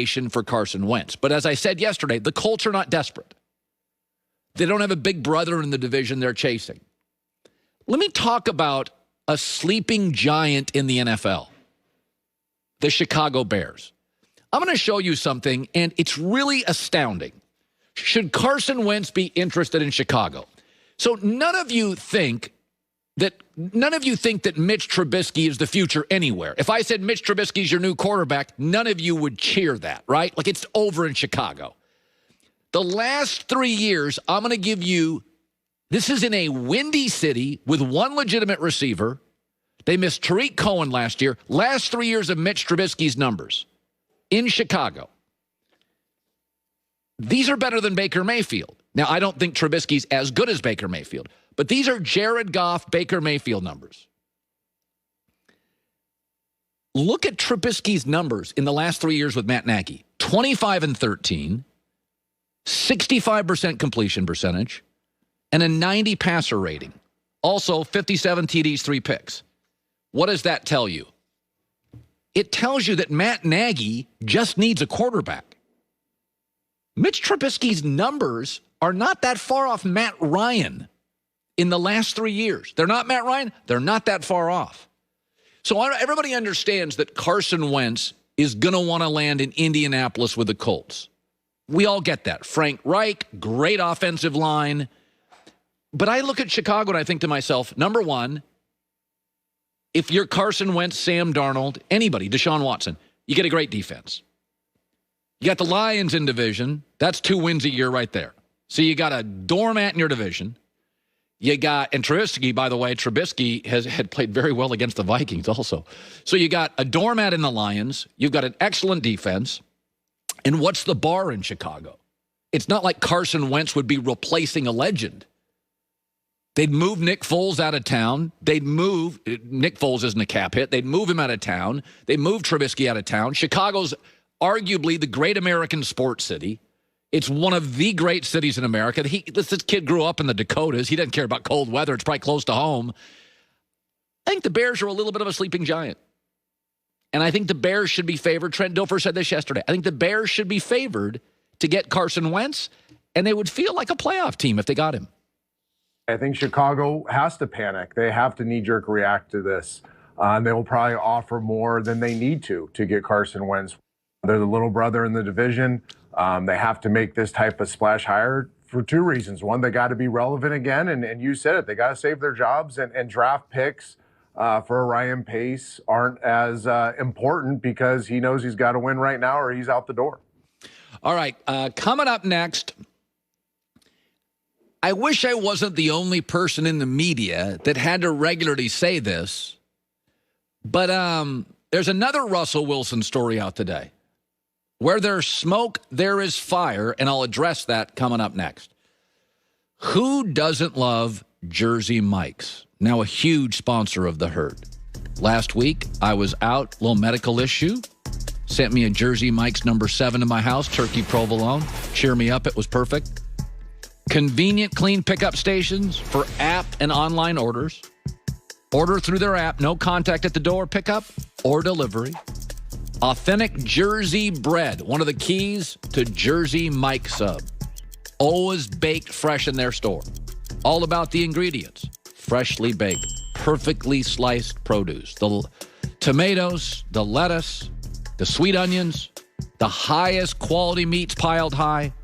for Carson Wentz. But as I said yesterday, the Colts are not desperate. They don't have a big brother in the division they're chasing. Let me talk about a sleeping giant in the NFL, the Chicago Bears. I'm going to show you something, and it's really astounding. Should Carson Wentz be interested in Chicago? So none of you think that Mitch Trubisky is the future anywhere. If I said Mitch Trubisky is your new quarterback, none of you would cheer that, right? Like, it's over in Chicago. The last 3 years, I'm going to give you, this is in a windy city with one legitimate receiver. They missed Tariq Cohen last year. Last 3 years of Mitch Trubisky's numbers in Chicago. These are better than Baker Mayfield. Now, I don't think Trubisky's as good as Baker Mayfield, but these are Jared Goff, Baker Mayfield numbers. Look at Trubisky's numbers in the last 3 years with Matt Nagy. 25-13, 65% completion percentage, and a 90 passer rating. Also, 57 TDs, 3 picks. What does that tell you? It tells you that Matt Nagy just needs a quarterback. Mitch Trubisky's numbers are not that far off Matt Ryan in the last 3 years. They're not Matt Ryan. They're not that far off. So everybody understands that Carson Wentz is going to want to land in Indianapolis with the Colts. We all get that. Frank Reich, great offensive line. But I look at Chicago and I think to myself, number one, if you're Carson Wentz, Sam Darnold, anybody, Deshaun Watson, you get a great defense. You got the Lions in division. That's 2 wins a year right there. So you got a doormat in your division. You got, and Trubisky, by the way, Trubisky had played very well against the Vikings also. So you got a doormat in the Lions. You've got an excellent defense. And what's the bar in Chicago? It's not like Carson Wentz would be replacing a legend. They'd move Nick Foles out of town. Nick Foles isn't a cap hit. They'd move him out of town. They'd move Trubisky out of town. Chicago's arguably the great American sports city. It's one of the great cities in America. This kid grew up in the Dakotas. He doesn't care about cold weather. It's probably close to home. I think the Bears are a little bit of a sleeping giant. And I think the Bears should be favored. Trent Dilfer said this yesterday. I think the Bears should be favored to get Carson Wentz, and they would feel like a playoff team if they got him. I think Chicago has to panic. They have to knee-jerk react to this. They will probably offer more than they need to get Carson Wentz. They're the little brother in the division. They have to make this type of splash hire for 2 reasons. One, they got to be relevant again, and you said it. They got to save their jobs, and draft picks for Ryan Pace aren't as important because he knows he's got to win right now or he's out the door. All right, coming up next, I wish I wasn't the only person in the media that had to regularly say this, but there's another Russell Wilson story out today. Where there's smoke, there is fire, and I'll address that coming up next. Who doesn't love Jersey Mike's? Now a huge sponsor of the herd. Last week, I was out, little medical issue. Sent me a Jersey Mike's number 7 to my house, turkey provolone. Cheer me up, it was perfect. Convenient, clean pickup stations for app and online orders. Order through their app, no contact at the door, pickup or delivery. Authentic Jersey bread, one of the keys to Jersey Mike Sub. Always baked fresh in their store. All about the ingredients. Freshly baked, perfectly sliced produce. The tomatoes, the lettuce, the sweet onions, the highest quality meats piled high.